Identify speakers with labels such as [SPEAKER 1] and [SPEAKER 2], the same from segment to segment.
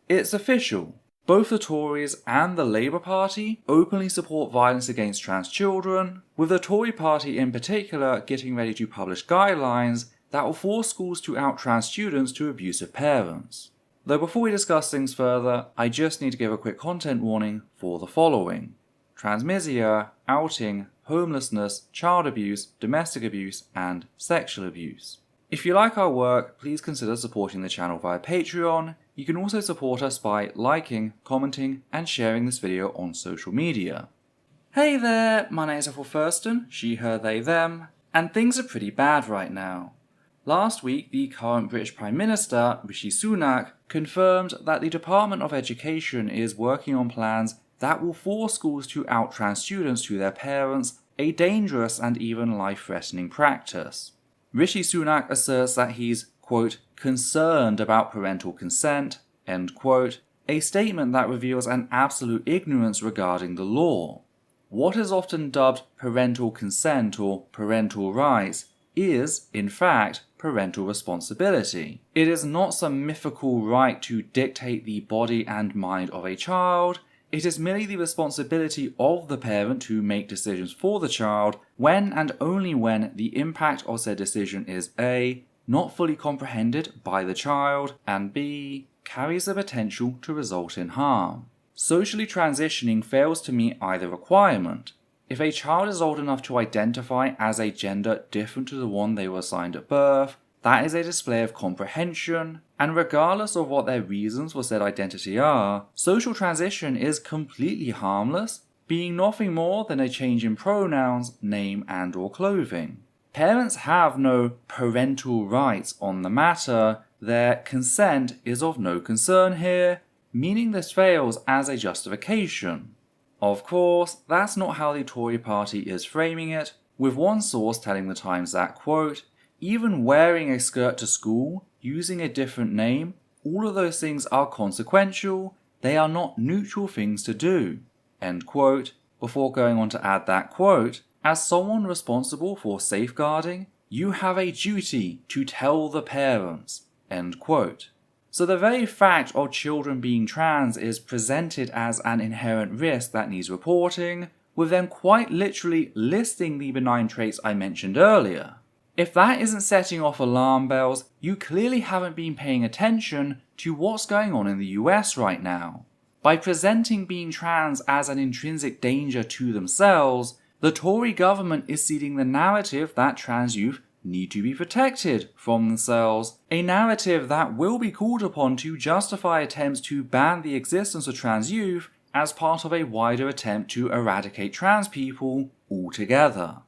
[SPEAKER 1] It's official. Both the Tories and the Labour Party openly support violence against trans children, with the Tory party in particular getting ready to publish guidelines that will force schools to out trans students to abusive parents. Though before we discuss things further, I just need to give a quick content warning for the following: transmisia, outing, homelessness, child abuse, domestic abuse, and sexual abuse. If you like our work, please consider supporting the channel via Patreon. You can also support us by liking, commenting, and sharing this video on social media. Hey there, my name is Ethel Thurston, she, her, they, them, and things are pretty bad right now. Last week, the current British Prime Minister, Rishi Sunak, confirmed that the Department of Education is working on plans that will force schools to out trans students to their parents, a dangerous and even life-threatening practice. Rishi Sunak asserts that he's, quote, concerned about parental consent, end quote, a statement that reveals an absolute ignorance regarding the law. What is often dubbed parental consent or parental rights is, in fact, parental responsibility. It is not some mythical right to dictate the body and mind of a child. It is merely the responsibility of the parent to make decisions for the child when and only when the impact of said decision is A, not fully comprehended by the child, and B, carries the potential to result in harm. Socially transitioning fails to meet either requirement. If a child is old enough to identify as a gender different to the one they were assigned at birth, that is a display of comprehension, and regardless of what their reasons for said identity are, social transition is completely harmless, being nothing more than a change in pronouns, name, and/or clothing. Parents have no parental rights on the matter, their consent is of no concern here, meaning this fails as a justification. Of course, that's not how the Tory party is framing it, with one source telling the Times that, quote, even wearing a skirt to school, using a different name, all of those things are consequential, they are not neutral things to do, end quote, before going on to add that, quote, as someone responsible for safeguarding, you have a duty to tell the parents, end quote. So the very fact of children being trans is presented as an inherent risk that needs reporting, with them quite literally listing the benign traits I mentioned earlier. If that isn't setting off alarm bells, you clearly haven't been paying attention to what's going on in the US right now. By presenting being trans as an intrinsic danger to themselves, the Tory government is seeding the narrative that trans youth need to be protected from themselves, a narrative that will be called upon to justify attempts to ban the existence of trans youth as part of a wider attempt to eradicate trans people altogether.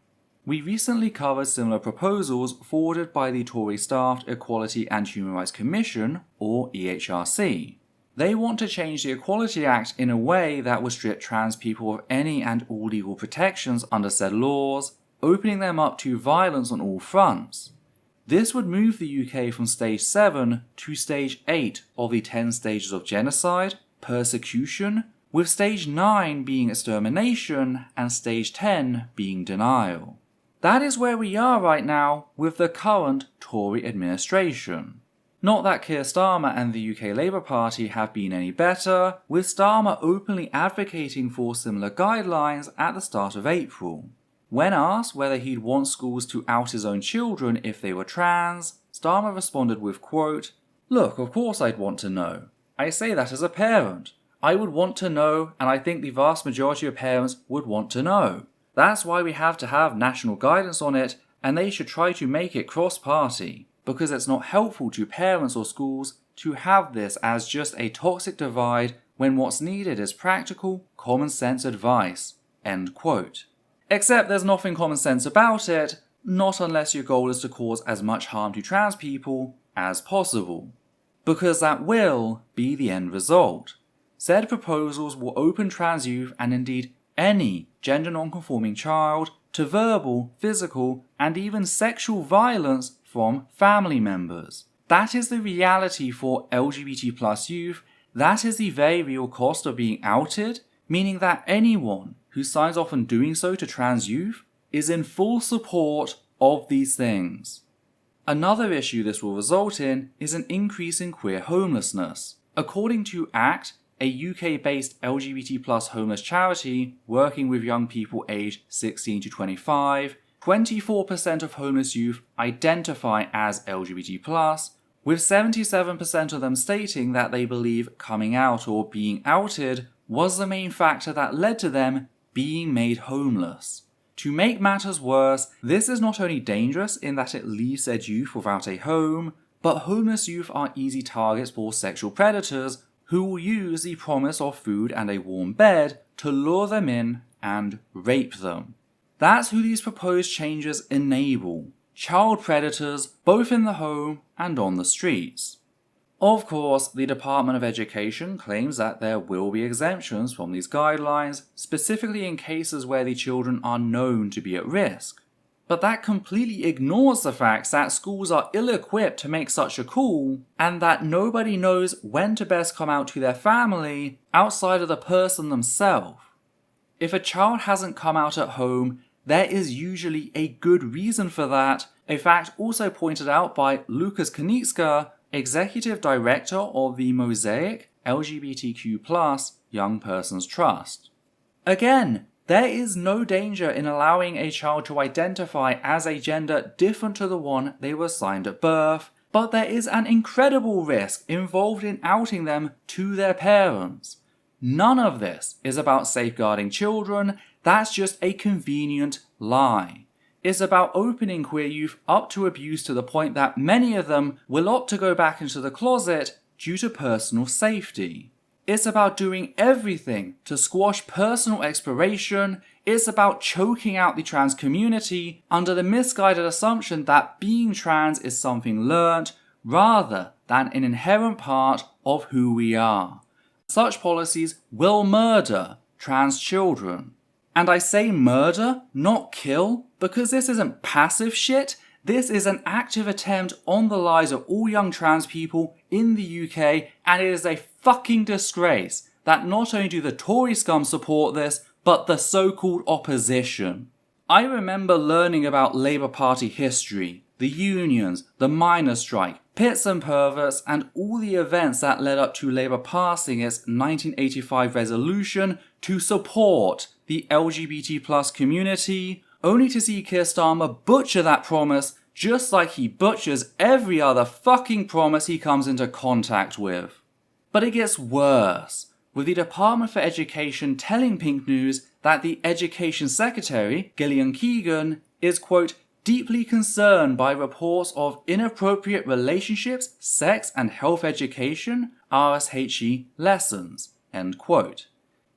[SPEAKER 1] We recently covered similar proposals forwarded by the Tory-staffed Equality and Human Rights Commission, or EHRC. They want to change the Equality Act in a way that would strip trans people of any and all legal protections under said laws, opening them up to violence on all fronts. This would move the UK from stage 7 to stage 8 of the 10 stages of genocide, persecution, with stage 9 being extermination and stage 10 being denial. That is where we are right now with the current Tory administration. Not that Keir Starmer and the UK Labour Party have been any better, with Starmer openly advocating for similar guidelines at the start of April. When asked whether he'd want schools to out his own children if they were trans, Starmer responded with, quote, look, of course I'd want to know. I say that as a parent. I would want to know, and I think the vast majority of parents would want to know. That's why we have to have national guidance on it, and they should try to make it cross-party, because it's not helpful to parents or schools to have this as just a toxic divide when what's needed is practical, common sense advice, end quote. Except there's nothing common sense about it, not unless your goal is to cause as much harm to trans people as possible. Because that will be the end result. Said proposals will open trans youth and indeed any gender non-conforming child to verbal, physical, and even sexual violence from family members. That is the reality for LGBT+ youth. That is the very real cost of being outed, meaning that anyone who signs off on doing so to trans youth is in full support of these things. Another issue this will result in is an increase in queer homelessness. According to ACT, a UK-based LGBT+ homeless charity working with young people aged 16 to 25, 24% of homeless youth identify as LGBT+, with 77% of them stating that they believe coming out or being outed was the main factor that led to them being made homeless. To make matters worse, this is not only dangerous in that it leaves said youth without a home, but homeless youth are easy targets for sexual predators who will use the promise of food and a warm bed to lure them in and rape them. That's who these proposed changes enable: child predators, both in the home and on the streets. Of course, the Department of Education claims that there will be exemptions from these guidelines, specifically in cases where the children are known to be at risk. But that completely ignores the fact that schools are ill-equipped to make such a call, and that nobody knows when to best come out to their family outside of the person themselves. If a child hasn't come out at home, there is usually a good reason for that, a fact also pointed out by Lukas Konietzka, Executive Director of the Mosaic LGBTQ+ Young Persons Trust. Again, there is no danger in allowing a child to identify as a gender different to the one they were assigned at birth, but there is an incredible risk involved in outing them to their parents. None of this is about safeguarding children, that's just a convenient lie. It's about opening queer youth up to abuse to the point that many of them will opt to go back into the closet due to personal safety. It's about doing everything to squash personal exploration. It's about choking out the trans community under the misguided assumption that being trans is something learnt rather than an inherent part of who we are. Such policies will murder trans children. And I say murder, not kill, because this isn't passive shit. This is an active attempt on the lives of all young trans people in the UK, and it is a fucking disgrace that not only do the Tory scum support this, but the so-called opposition. I remember learning about Labour Party history, the unions, the miners' strike, pits and perverts, and all the events that led up to Labour passing its 1985 resolution to support the LGBT+ community, only to see Keir Starmer butcher that promise just like he butchers every other fucking promise he comes into contact with. But it gets worse, with the Department for Education telling Pink News that the Education Secretary, Gillian Keegan, is, quote, deeply concerned by reports of inappropriate relationships, sex and health education, RSHE lessons, end quote.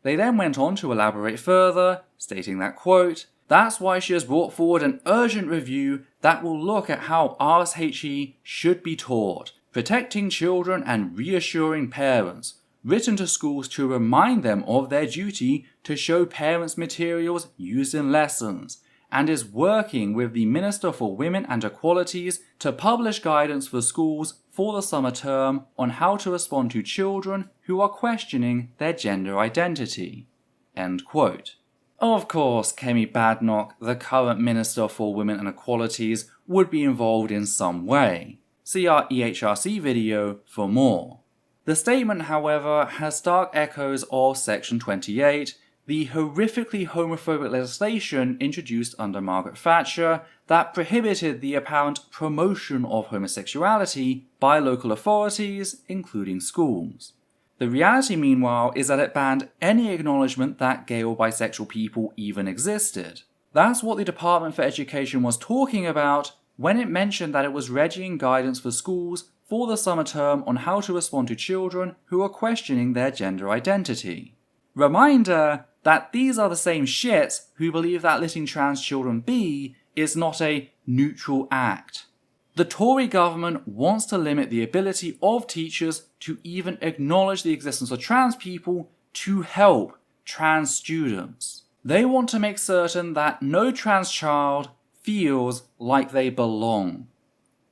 [SPEAKER 1] They then went on to elaborate further, stating that, quote, that's why she has brought forward an urgent review that will look at how RSHE should be taught, protecting children and reassuring parents, written to schools to remind them of their duty to show parents materials used in lessons, and is working with the Minister for Women and Equalities to publish guidance for schools for the summer term on how to respond to children who are questioning their gender identity. End quote. Of course, Kemi Badenoch, the current Minister for Women and Equalities, would be involved in some way. See our EHRC video for more. The statement, however, has stark echoes of Section 28, the horrifically homophobic legislation introduced under Margaret Thatcher that prohibited the apparent promotion of homosexuality by local authorities, including schools. The reality, meanwhile, is that it banned any acknowledgement that gay or bisexual people even existed. That's what the Department for Education was talking about when it mentioned that it was readying guidance for schools for the summer term on how to respond to children who are questioning their gender identity. Reminder that these are the same shits who believe that letting trans children be is not a neutral act. The Tory government wants to limit the ability of teachers to even acknowledge the existence of trans people to help trans students. They want to make certain that no trans child feels like they belong.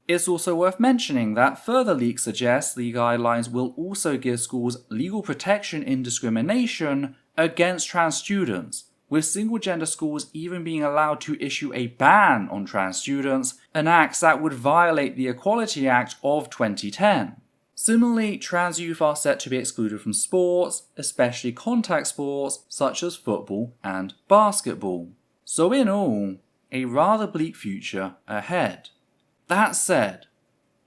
[SPEAKER 1] It's also worth mentioning that further leaks suggest the guidelines will also give schools legal protection in discrimination against trans students, with single-gender schools even being allowed to issue a ban on trans students, an act that would violate the Equality Act of 2010. Similarly, trans youth are set to be excluded from sports, especially contact sports such as football and basketball. So in all, a rather bleak future ahead. That said,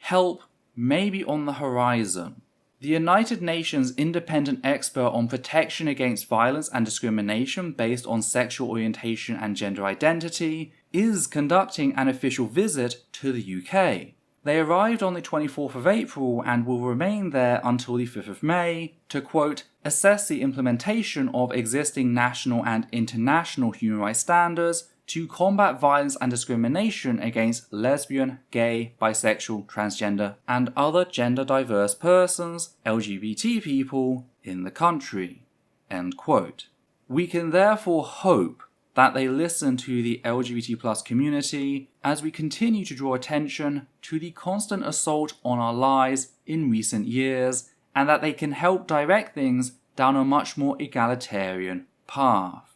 [SPEAKER 1] help may be on the horizon. The United Nations independent expert on protection against violence and discrimination based on sexual orientation and gender identity is conducting an official visit to the UK. They arrived on the 24th of April and will remain there until the 5th of May to, quote, assess the implementation of existing national and international human rights standards to combat violence and discrimination against lesbian, gay, bisexual, transgender, and other gender diverse persons, LGBT people, in the country. End quote. We can therefore hope that they listen to the LGBT+ community as we continue to draw attention to the constant assault on our lives in recent years, and that they can help direct things down a much more egalitarian path.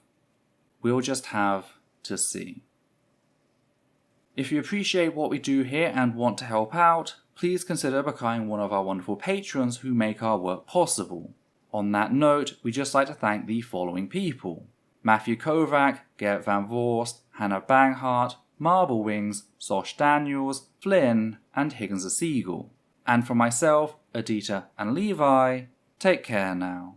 [SPEAKER 1] We'll just have to see. If you appreciate what we do here and want to help out, please consider becoming one of our wonderful patrons who make our work possible. On that note, we'd just like to thank the following people: Matthew Kovac, Gerrit Van Voorst, Hannah Banghart, Marble Wings, Sosh Daniels, Flynn, and Higgins the Seagull. And for myself, Adita and Levi, take care now.